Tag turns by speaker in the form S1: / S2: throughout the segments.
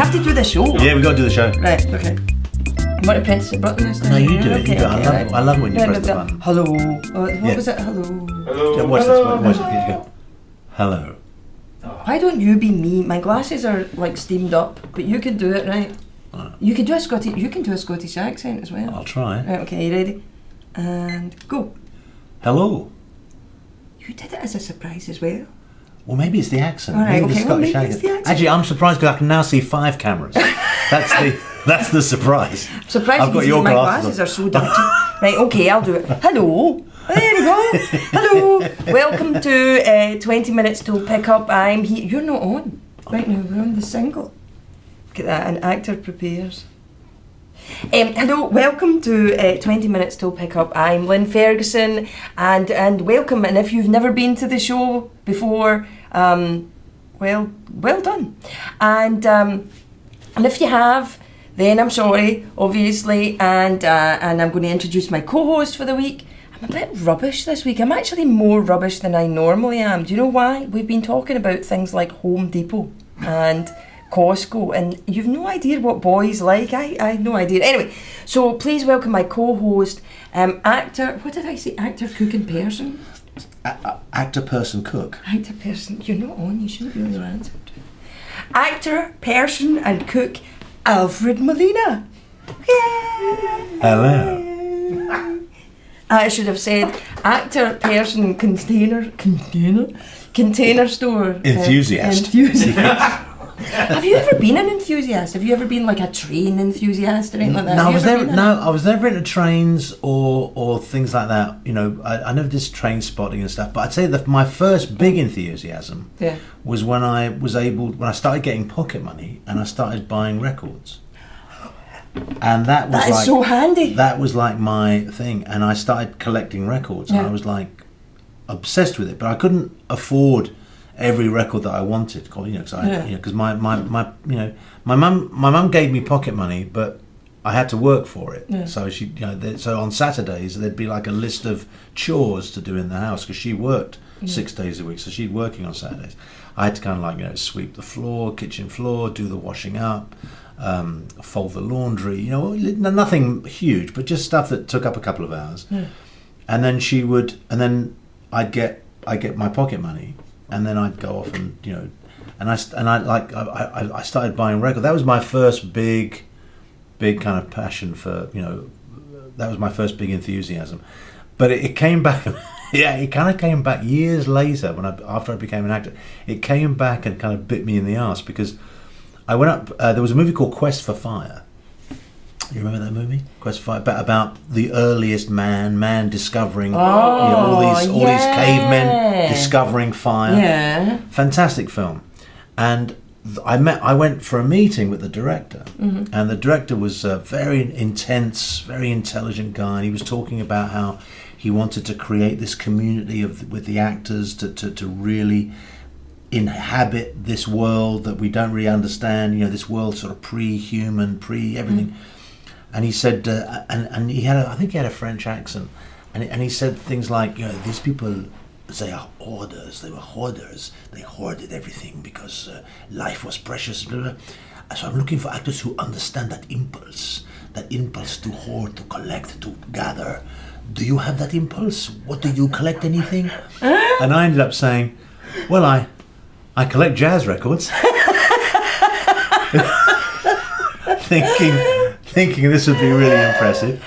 S1: have to do the show.
S2: Yeah, we got to do the show.
S1: Right, okay. You want to press the button this time?
S2: No, you do it.
S1: Okay,
S2: You do it.
S1: okay,
S2: I love it when you press the button.
S1: Hello. What was it? Hello.
S2: Yeah, watch this. Watch it. You go. Hello.
S1: Why don't you be me? My glasses are like steamed up, but you can do it, right? You can do a Scottish. You can do a Scottish accent as well.
S2: I'll try.
S1: Right, okay, you ready? And go.
S2: Hello.
S1: You did it as a surprise as well.
S2: Well, maybe it's the accent.
S1: All right,
S2: maybe
S1: okay,
S2: the Scottish
S1: maybe it's the accent.
S2: Actually, I'm surprised because I can now see 5 cameras. That's the surprise.
S1: Surprised
S2: I've got
S1: because
S2: your
S1: my
S2: glasses
S1: glasses are so dirty. Right, okay, I'll do it. Hello. There we go. Hello. Welcome to 20 Minutes Till Pick Up. I'm here. You're not on. Right now, we're on the single. Look at that, an actor prepares. Hello, welcome to 20 Minutes Till Pick Up. I'm Lynn Ferguson, and welcome. And if you've never been to the show before, well done. And if you have, then I'm sorry, obviously. And I'm going to introduce my co-host for the week. I'm a bit rubbish this week. I'm actually more rubbish than I normally am. Do you know why? We've been talking about things like Home Depot and Costco, and you've no idea what boys like. I had no idea. Anyway, so please welcome my co-host, actor, what did I say? Actor, cook and person?
S2: Actor, person, cook.
S1: Actor, person, you're not on, you shouldn't really answer. Actor, person and cook, Alfred Molina. Yay!
S2: Hello.
S1: I should have said actor, person, container store.
S2: Enthusiast.
S1: Have you ever been an enthusiast? Have you ever been like a train enthusiast or anything like that?
S2: No, I was never into trains or things like that. You know, I never did train spotting and stuff. But I'd say that my first big enthusiasm was when I started getting pocket money and I started buying records. And that was
S1: so handy.
S2: That was like my thing, and I started collecting records, and I was like obsessed with it. But I couldn't afford every record that I wanted, because my mum gave me pocket money, but I had to work for it. Yeah. So so on Saturdays there'd be like a list of chores to do in the house because she worked 6 days a week, so she'd working on Saturdays. I had to kind of sweep the floor, kitchen floor, do the washing up. Fold the laundry, nothing huge, but just stuff that took up a couple of hours. And then I'd get my pocket money, and then I'd go off and I started buying records. That was my first big kind of passion for that was my first big enthusiasm. But it came back. Yeah, it kind of came back years later after I became an actor. It came back and kind of bit me in the arse because I went up. There was a movie called Quest for Fire. You remember that movie, Quest for Fire, about the earliest man discovering all these cavemen discovering fire. Yeah, fantastic film. And I went for a meeting with the director, and the director was a very intense, very intelligent guy. And he was talking about how he wanted to create this community with the actors to really inhabit this world that we don't really understand, this world sort of pre-human, pre-everything. And he said, and he had, I think he had a French accent, and he said things like, these people, they are hoarders, they were hoarders, they hoarded everything because life was precious, blah, blah. So I'm looking for actors who understand that impulse to hoard, to collect, to gather. Do you have that impulse? What do you collect, anything? And I ended up saying, well, I collect jazz records. thinking this would be really impressive.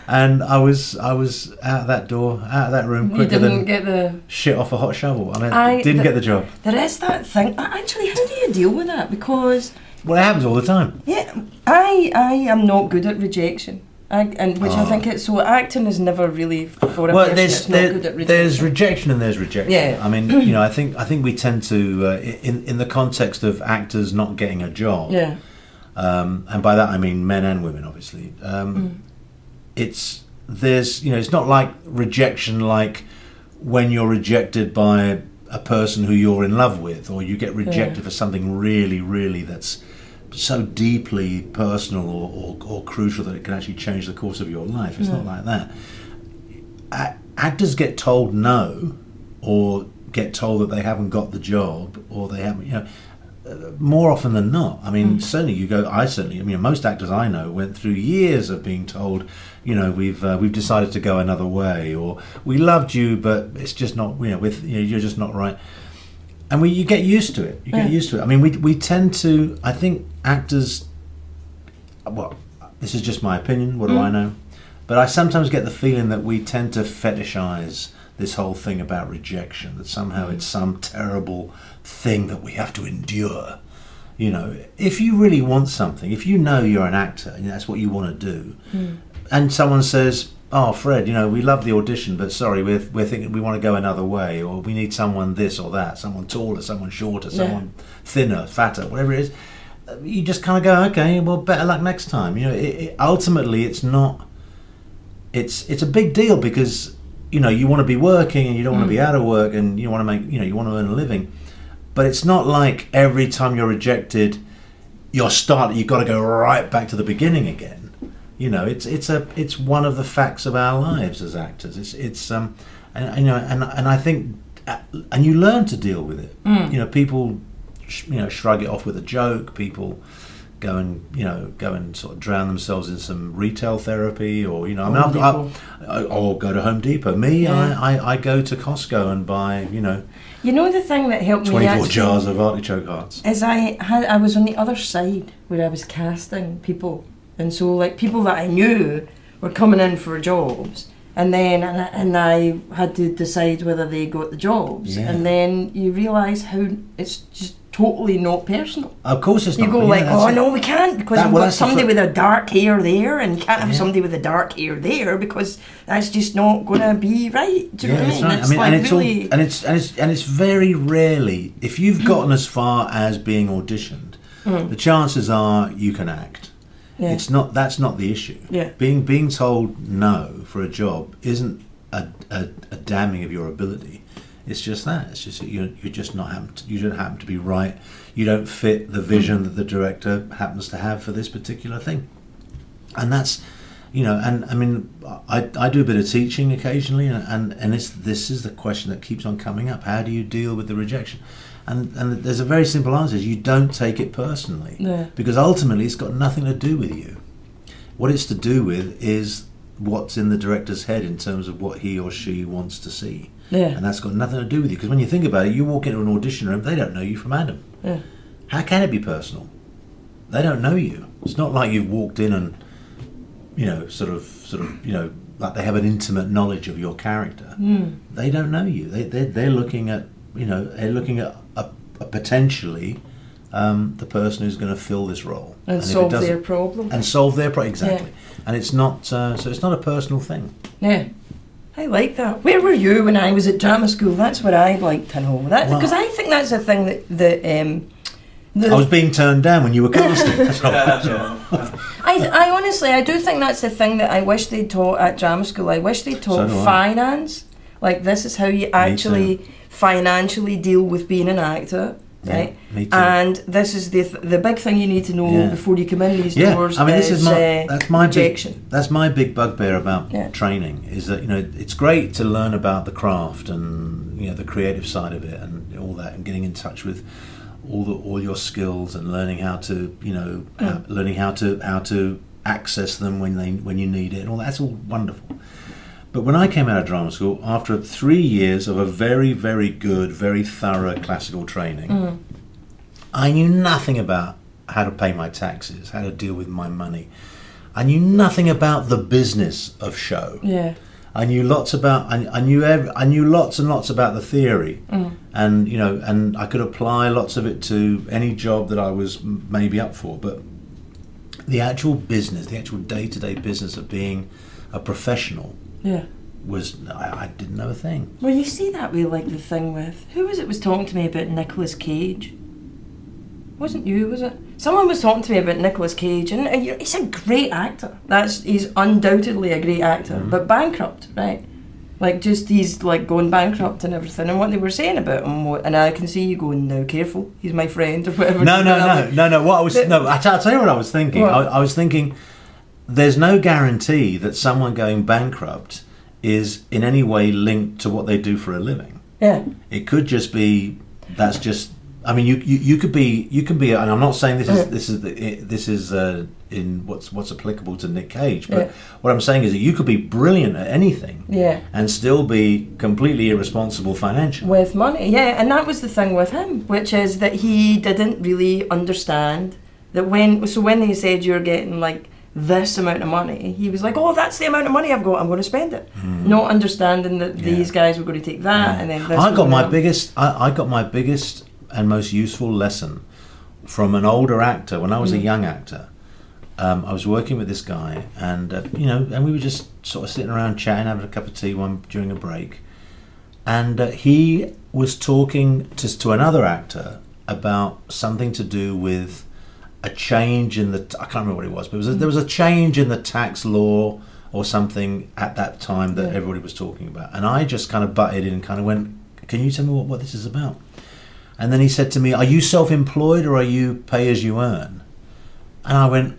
S2: And I was out that room quicker than
S1: get the
S2: shit off a hot shovel. I didn't get the job.
S1: There is that thing. Actually, how do you deal with that? Because
S2: it happens all the time.
S1: Yeah, I am not good at rejection. I think it's so. Acting is never really for a person that's not good at rejection. There's rejection
S2: and there's rejection.
S1: Yeah.
S2: I mean, I think we tend to in the context of actors not getting a job.
S1: Yeah.
S2: And by that I mean men and women, obviously. It's not like rejection like when you're rejected by a person who you're in love with, or you get rejected for something really, really that's so deeply personal or crucial that it can actually change the course of your life. It's not like that. Actors get told no, or get told that they haven't got the job, or they haven't, more often than not, I mean, certainly, most actors I know went through years of being told, we've decided to go another way, or we loved you, but it's just not, you're just not right. And you get used to it. You get used to it. I mean, we tend to, I think actors, well, this is just my opinion, what do I know? But I sometimes get the feeling that we tend to fetishize this whole thing about rejection, that somehow it's some terrible thing that we have to endure. If you really want something, if you know you're an actor and that's what you want to do, and someone says, "Oh, Fred, we love the audition, but sorry, we're thinking we want to go another way, or we need someone this or that, someone taller, someone shorter, someone thinner, fatter, whatever it is," you just kind of go, "Okay, well, better luck next time." Ultimately, it's not. It's a big deal because you want to be working and you don't want to be out of work, and you want to make you want to earn a living. But it's not like every time you're rejected, you've got to go right back to the beginning again. It's one of the facts of our lives as actors. And I think, and you learn to deal with it. People, shrug it off with a joke. People go and sort of drown themselves in some retail therapy, or or go to Home Depot. I go to Costco and buy
S1: the thing that helped me
S2: 24 jars of artichoke hearts.
S1: Is I was on the other side where I was casting people, and so like people that I knew were coming in for jobs, and then and I had to decide whether they got the jobs, and then you realise how it's just totally not personal.
S2: Of course it's not.
S1: You go no, we can't, because we've got somebody with a dark hair there, and you can't have somebody with a dark hair there, because that's just not going to be right. Do you know what I mean?
S2: Right. It's very rarely, if you've gotten as far as being auditioned, the chances are you can act. Yeah. That's not the issue.
S1: Yeah.
S2: Being told no for a job isn't a damning of your ability. It's just that. It's just that you don't happen to be right. You don't fit the vision that the director happens to have for this particular thing. And that's, and I mean, I do a bit of teaching occasionally, and this is the question that keeps on coming up. How do you deal with the rejection? And there's a very simple answer: is you don't take it personally, because ultimately it's got nothing to do with you. What it's to do with is what's in the director's head in terms of what he or she wants to see. Yeah. And that's got nothing to do with you, because when you think about it, you walk into an audition room, they don't know you from Adam. Yeah. How can it be personal? They don't know you. It's not like you've walked in and, sort of, like they have an intimate knowledge of your character. They don't know you. They're looking at, a potentially the person who's going to fill this role
S1: and solve their problem.
S2: Exactly. Yeah. And it's not so it's not a personal thing.
S1: Yeah. I like that. Where were you when I was at drama school? That's what I'd like to know. Because I think that's a thing that
S2: I was being turned down when you were casting.
S1: I honestly, I do think that's the thing that I wish they taught at drama school. I wish they taught finance. Like, this is how you actually financially deal with being an actor. Right,
S2: me too.
S1: And this is the big thing you need to know before you come in these doors.
S2: I mean, that's my
S1: rejection.
S2: That's my big bugbear about training, is that it's great to learn about the craft and the creative side of it and all that, and getting in touch with all your skills and learning how to learning how to access them when you need it, and all that's all wonderful. But when I came out of drama school, after 3 years of a very, very good, very thorough classical training, I knew nothing about how to pay my taxes, how to deal with my money. I knew nothing about the business of show. Yeah. I knew lots about. I knew lots and lots about the theory, and and I could apply lots of it to any job that I was maybe up for. But the actual business, the actual day-to-day business of being a professional. Yeah, I didn't know a thing.
S1: Well, you see that with like the thing with who was talking to me about Nicolas Cage. Wasn't you? Was it? Someone was talking to me about Nicolas Cage, and he's a great actor. He's undoubtedly a great actor, but bankrupt, right? Like he's like going bankrupt and everything. And what they were saying about him, and I can see you going, "No, careful, he's my friend," or whatever.
S2: No. I'll tell you what I was thinking. I was thinking, there's no guarantee that someone going bankrupt is in any way linked to what they do for a living. Yeah. It could just be that's just I mean, you can be, and I'm not saying this is in what's applicable to Nick Cage, but what I'm saying is that you could be brilliant at anything, and still be completely irresponsible financially
S1: with money. Yeah, and that was the thing with him, which is that he didn't really understand that when they said you're getting like this amount of money, he was like, oh, that's the amount of money I've got, I'm going to spend it. Not understanding that these guys were going to take that, and then this. I got
S2: my biggest and most useful lesson from an older actor when I was a young actor. I was working with this guy, and and we were just sort of sitting around chatting, having a cup of tea during a break, and he was talking to another actor about something to do with a change in the I can't remember what it was, but there was a change in the tax law or something at that time that everybody was talking about, and I just kind of butted in and kind of went, "Can you tell me what this is about?" And then he said to me, "Are you self-employed or are you pay as you earn?" And I went,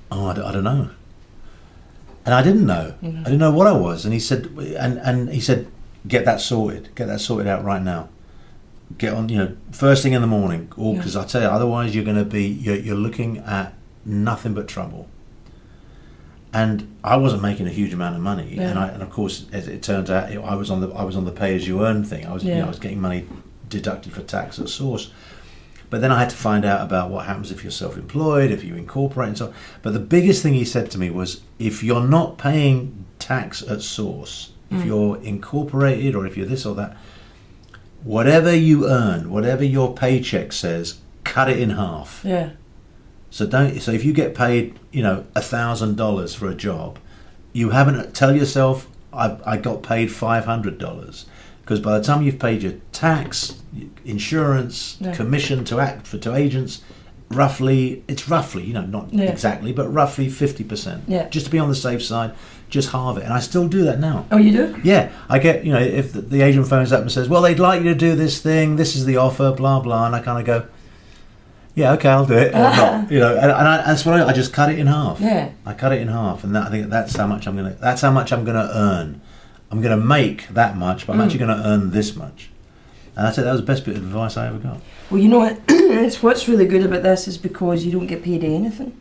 S2: "Oh, I don't know." And I didn't know. I didn't know what I was. And he said, "Get that sorted. Get that sorted out right now. Get on, first thing in the morning, because I tell you, otherwise you're going to be you're looking at nothing but trouble." And I wasn't making a huge amount of money, and of course, as it turns out, I was on the pay as you earn thing. I was I was getting money deducted for tax at source. But then I had to find out about what happens if you're self-employed, if you incorporate and so on. But the biggest thing he said to me was, if you're not paying tax at source, if you're incorporated or if you're this or that, whatever you earn, whatever your paycheck says, cut it in half.
S1: Yeah.
S2: So if you get paid, $1,000 for a job, you haven't tell yourself I got paid $500. Because by the time you've paid your tax, insurance, commission to agents, it's roughly, not exactly, but roughly 50%. Yeah. Just to be on the safe side, just halve it. And I still do that now.
S1: Oh, you do?
S2: Yeah. I get, if the agent phones up and says, well, they'd like you to do this thing, this is the offer, blah, blah, and I kind of go, yeah, okay, I'll do it, or not. That's what I just cut it in half. Yeah. I cut it in half, and I think that's how much I'm gonna earn. I'm going to make that much, but I'm actually going to earn this much. And that's it. That was the best bit of advice I ever got.
S1: Well, you know what? It's what's really good about this is because you don't get paid anything.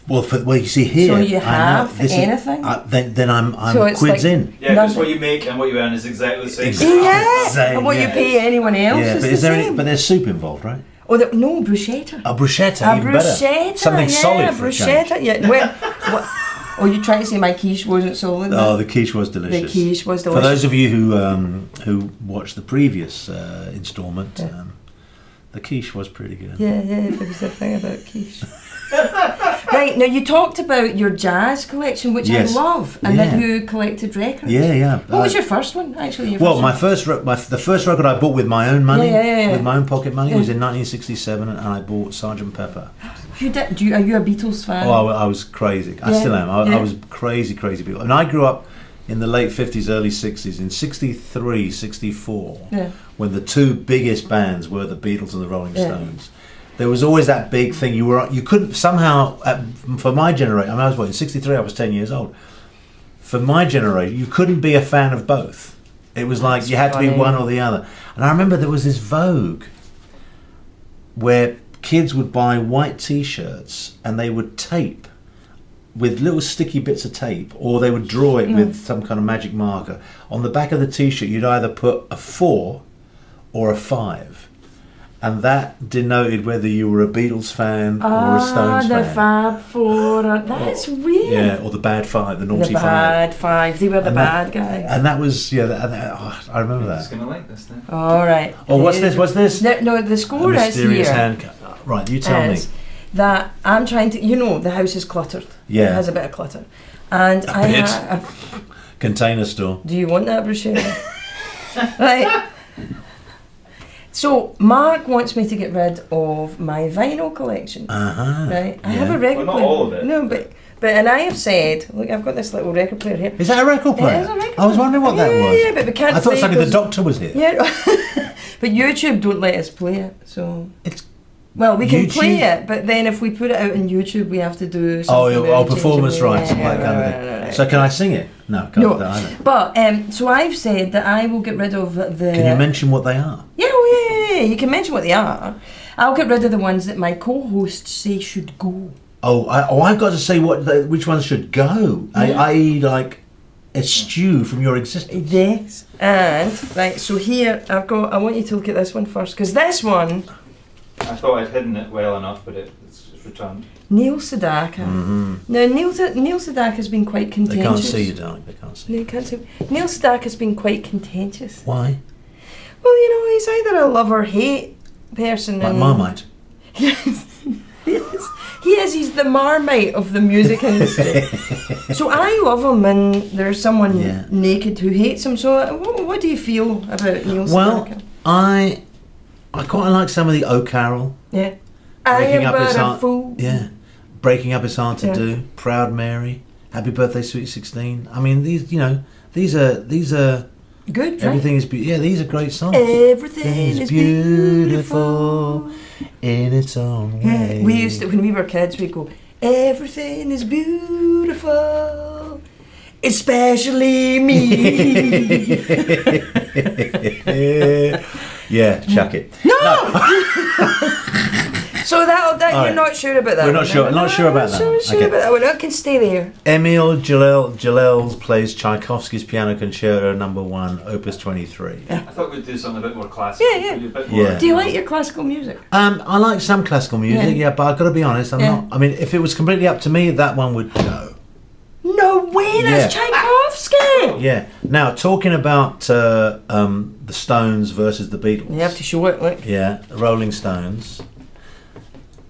S2: Well, you see here.
S1: So you have anything.
S2: Then I'm so quids in.
S3: Yeah, because what you make and what you earn is exactly the same.
S1: And what you pay anyone else is the same.
S2: But there's soup involved, right?
S1: Oh, no, bruschetta.
S2: A bruschetta, even better. Something solid for a change.
S1: Yeah, well, oh, you trying to say my quiche wasn't solid?
S2: Oh, the quiche was delicious.
S1: The quiche was delicious.
S2: For those of you who watched the previous instalment, the quiche was pretty good.
S1: Yeah, there was a thing about quiche. Right, now you talked about your jazz collection, which I love, and that you collected records.
S2: Yeah.
S1: What was your first one, actually?
S2: The first record I bought with my own money, with my own pocket money, was in 1967, and I bought Sgt. Pepper.
S1: You did? Are you a Beatles fan?
S2: Oh, I was crazy. I still am. I was crazy Beatles. And I grew up in the late 50s, early 60s, in 63, 64, when the two biggest bands were the Beatles and the Rolling Stones. There was always that big thing. You couldn't somehow, for my generation, I was in 63, I was 10 years old. For my generation, you couldn't be a fan of both. It was like you had to be one or the other. And I remember there was this Vogue where kids would buy white T-shirts and they would tape with little sticky bits of tape, or they would draw it with some kind of magic marker. On the back of the T-shirt, you'd either put a 4 or a 5. And that denoted whether you were a Beatles fan or a Stones fan.
S1: The Fab Four. That's weird.
S2: Yeah, or the Bad Five, the naughty five.
S1: The Bad Five. They were the bad guys.
S2: And that was, I remember that.
S3: I'm just going to like this then.
S1: All right.
S2: Oh, what's this? What's this?
S1: No, the score is here.
S2: Right, you tell me.
S1: That I'm trying to, the house is cluttered.
S2: Yeah.
S1: It has a bit of clutter. And
S2: Container store.
S1: Do you want that bruschetta? Right. So Mark wants me to get rid of my vinyl collection. Right? I have a record player.
S3: Not all of it.
S1: No, but and I have said, look, I've got this little record player here.
S2: Is that a record player?
S1: It is a record player.
S2: I was wondering what that was.
S1: Yeah, but we can't.
S2: I thought suddenly the doctor was here.
S1: Yeah, but YouTube don't let us play it, so well, we can play it, but then if we put it out on YouTube, we have to do something.
S2: Performance rights, that kind of thing. So can I sing it? No, can't do that either.
S1: But so I've said that I will get rid of the.
S2: Can you mention what they are?
S1: Yeah, yeah. You can mention what they are. I'll get rid of the ones that my co-hosts say should go.
S2: I've got to say which ones should go.
S1: Yeah.
S2: I.e., like eschew from your existence.
S1: Yes. And right, so here I've got. I want you to look at this one first, because this one.
S3: I thought I'd hidden it well enough, but it's returned.
S1: Neil Sedaka.
S2: Mm-hmm.
S1: Now Neil Sedaka's been quite contentious.
S2: They can't see you, darling. They can't see.
S1: No, you can't see. Neil Sedaka's been quite contentious.
S2: Why?
S1: Well, you know, he's either a love or hate person.
S2: Like Marmite.
S1: Yes. He is. He's the Marmite of the music industry. So I love him, and there's someone naked who hates him. So what do you feel about Neil Sedaka?
S2: I quite like some of the O Carol.
S1: Yeah. I am but a fool.
S2: Yeah. Breaking Up Is Hard to Do. Proud Mary. Happy Birthday, Sweet 16. I mean, these are
S1: good. Right?
S2: Everything is beautiful. Yeah, these are great songs.
S1: Everything is beautiful
S2: in its own way.
S1: We used to, when we were kids, we'd go, everything is beautiful, especially me.
S2: Yeah, chuck it.
S1: No! So that
S2: right.
S1: You're not sure about that.
S2: We're not sure. Not sure about that.
S1: Sure about that one. I can stay there.
S2: Emil Jalel plays Tchaikovsky's Piano Concerto No. 1, Opus 23.
S3: I thought we'd do something a bit more classical.
S1: Yeah.
S3: A bit more,
S2: Yeah.
S1: Do you like your classical music?
S2: I like some classical music, but I've got to be honest, I'm not. I mean, if it was completely up to me, that one would go.
S1: No way, that's Tchaikovsky!
S2: Yeah. Now, talking about the Stones versus the Beatles.
S1: You have to show it, look.
S2: Yeah, the Rolling Stones.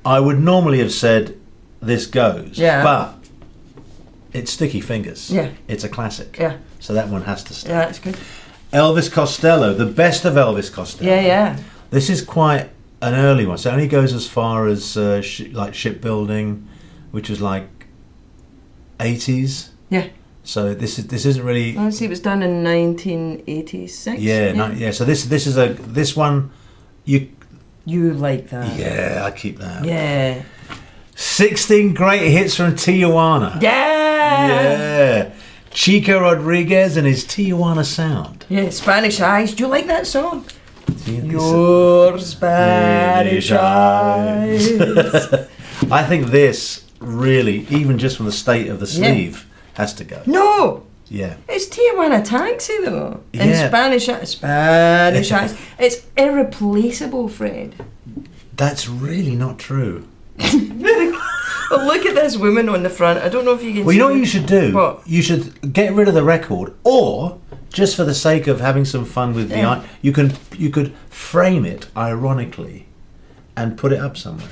S2: I would normally have said this goes, but it's Sticky Fingers.
S1: Yeah.
S2: It's a classic.
S1: Yeah.
S2: So that one has to stay.
S1: Yeah, that's good.
S2: Elvis Costello, the best of Elvis Costello.
S1: Yeah.
S2: This is quite an early one, so it only goes as far as like Shipbuilding, which was like 80s.
S1: Yeah.
S2: So this isn't really.
S1: I see, it was done in 1986.
S2: Yeah. So this one
S1: you like that?
S2: Yeah, I keep that.
S1: Yeah.
S2: 16 great hits from Tijuana. Yeah. Chico Rodriguez and his Tijuana sound.
S1: Yeah, Spanish Eyes. Do you like that song?
S2: Your
S1: Spanish Eyes.
S2: I think this really, even just from the state of the sleeve, has to go.
S1: No.
S2: Yeah.
S1: It's Tijuana Taxi though. And
S2: Yeah.
S1: Spanish Eyes. It's irreplaceable, Fred.
S2: That's really not true.
S1: Well, look at this woman on the front. I don't know if you can
S2: Well,
S1: see
S2: you know what
S1: it.
S2: you should do?
S1: What?
S2: You should get rid of the record, or just for the sake of having some fun with you could frame it ironically and put it up somewhere.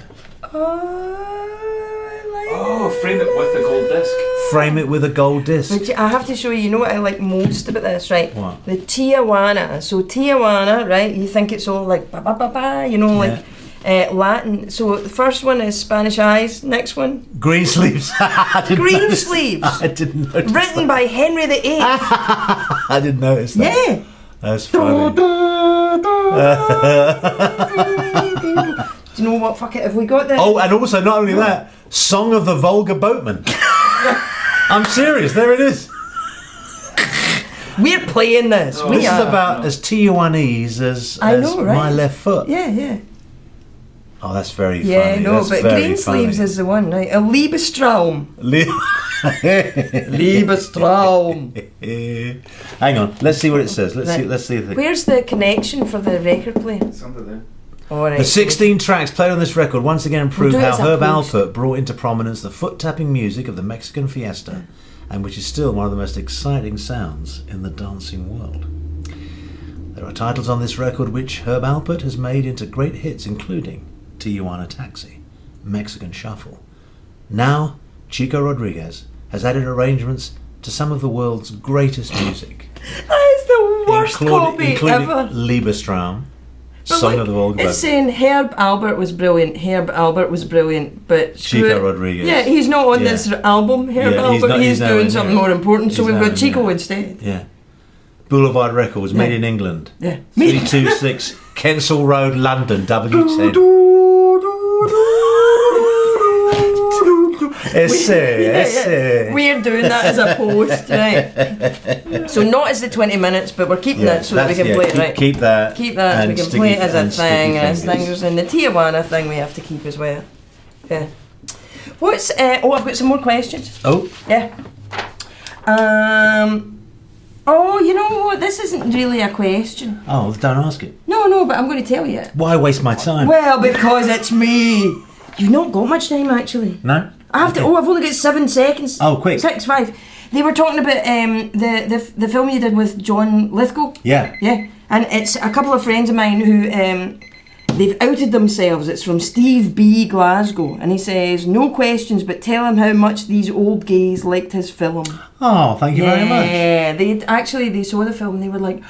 S3: Frame it with a gold disc.
S2: Frame it with a gold disc.
S1: But I have to show you know what I like most about this, right?
S2: What?
S1: The Tijuana. So Tijuana, right? You think it's all like ba ba ba ba, you know, like Latin. So the first one is Spanish Eyes. Next one,
S2: Green Sleeves.
S1: Green Sleeves.
S2: I didn't notice.
S1: Written by Henry VIII.
S2: I didn't notice that.
S1: Yeah.
S2: That's funny.
S1: Do you know what? Fuck it. Have we got that?
S2: Oh, and also not only that, Song of the Vulgar Boatman. I'm serious. There it is.
S1: We're playing this.
S3: Oh,
S1: We
S2: This
S1: are.
S2: is about as Tijuanese as
S1: I know, right?
S2: My Left Foot.
S1: Yeah.
S2: Oh, that's very funny.
S1: Yeah, no,
S2: That's
S1: but
S2: very
S1: Green Sleeves
S2: funny.
S1: is the one, right? A Liebestraum. Liebestraum.
S2: Hang on, let's see what it says. Let's see the thing.
S1: Where's the connection for the record player?
S3: It's under there.
S1: All right.
S2: The 16 tracks played on this record once again prove
S1: do it
S2: how
S1: as a
S2: Herb
S1: post.
S2: Alpert brought into prominence the foot-tapping music of the Mexican fiesta, and which is still one of the most exciting sounds in the dancing world. There are titles on this record which Herb Alpert has made into great hits, including Tijuana Taxi, Mexican Shuffle. Now, Chico Rodriguez has added arrangements to some of the world's greatest music,
S1: That is the worst copy
S2: including
S1: ever.
S2: Liebestraum,
S1: But
S2: Song
S1: look,
S2: of the Vulgar
S1: it's
S2: Boatman.
S1: saying Herb Alpert was brilliant, but
S2: Chico
S1: screw it.
S2: Rodriguez.
S1: Yeah, he's not on
S2: Yeah.
S1: this album, Herb
S2: Yeah, he's
S1: Alpert.
S2: not-
S1: He's
S2: he's nowhere
S1: doing
S2: near
S1: something
S2: it.
S1: more important, so
S2: He's
S1: we've
S2: nowhere
S1: got Chico
S2: near it.
S1: instead.
S2: Yeah. Boulevard Records, made
S1: Yeah.
S2: in England.
S1: Yeah.
S2: 326 Kensal Road, London, W10.
S1: We're doing that as a post, right? So not as the 20 minutes, but we're keeping that so that we can play it, right?
S2: Keep that.
S1: Keep that, so we can play it as a thing, as things. And the Tijuana thing we have to keep as well. Yeah. What's, I've got some more questions.
S2: Oh.
S1: Yeah. Oh, you know what? This isn't really a question.
S2: Oh, don't ask it.
S1: No, but I'm going to tell you.
S2: Why waste my time?
S1: Well, because it's me. You've not got much time, actually.
S2: No?
S1: I have to. Oh, I've only got 7 seconds.
S2: Oh, quick.
S1: 6, 5. They were talking about the film you did with John Lithgow.
S2: Yeah.
S1: Yeah. And it's a couple of friends of mine who they've outed themselves. It's from Steve B. Glasgow, and he says, "No questions, but tell him how much these old gays liked his film."
S2: Oh, thank you very much.
S1: Yeah, they saw the film and they were like,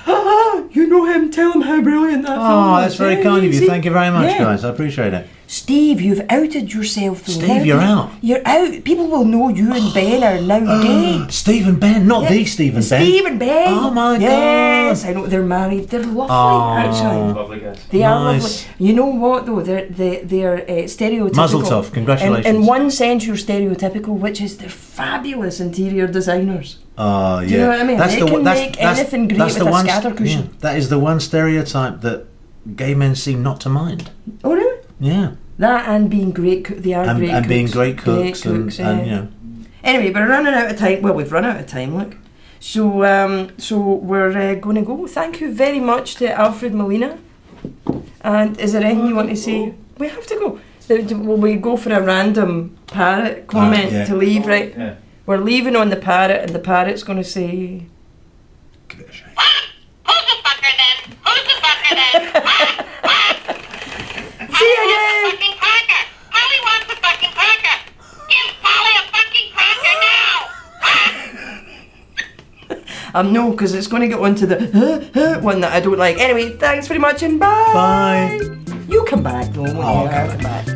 S1: you know him, tell him how brilliant that film was.
S2: Oh, that's very kind of you.
S1: See?
S2: Thank you very much, guys. I appreciate it.
S1: Steve, you've outed yourself. Though.
S2: Steve, you're out.
S1: You're out. People will know you and Ben are now gay.
S2: Steve and Ben, not the Steve and Ben.
S1: Steve and Ben.
S2: Oh my God.
S1: Yes, I know they're married. They're lovely, actually.
S3: Lovely guys.
S1: They are lovely. You know what though? They're stereotypical.
S2: Muzzle tough. Congratulations.
S1: In one sense, you're stereotypical, which is they're fabulous interior designers.
S2: Oh, yeah.
S1: Do you know what I mean?
S2: That's
S1: they
S2: the
S1: can make anything great with a scatter cushion.
S2: Yeah, that is the one stereotype that gay men seem not to mind.
S1: Oh, really?
S2: Yeah.
S1: That and being great, they are great cooks.
S2: And being great cooks, and you know.
S1: Anyway, we're running out of time. Well, we've run out of time, look. So we're going to go. Thank you very much to Alfred Molina. And is there anything you want to say? We have to go. Will we go for a random parrot comment to leave, right?
S3: Yeah.
S1: We're leaving on the parrot, and the parrot's going to say...
S2: Give it a shake.
S4: Who's the fucker then? Who's the fucker then?
S1: See you again!
S4: Fucking cracker! Polly wants the fucking cracker! Give Polly a fucking cracker now!
S1: No, because it's going to get onto the one that I don't like. Anyway, thanks very much and bye!
S2: Bye!
S1: You come back though.
S2: I'll come
S1: back.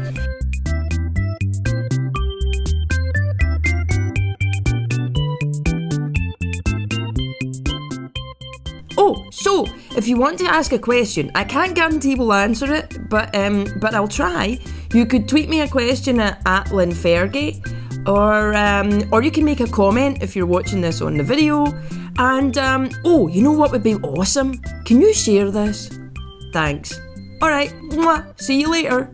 S1: Oh, so if you want to ask a question, I can't guarantee we'll answer it, but I'll try. You could tweet me a question at @LynFairgate, or you can make a comment if you're watching this on the video. And you know what would be awesome? Can you share this? Thanks. All right. See you later.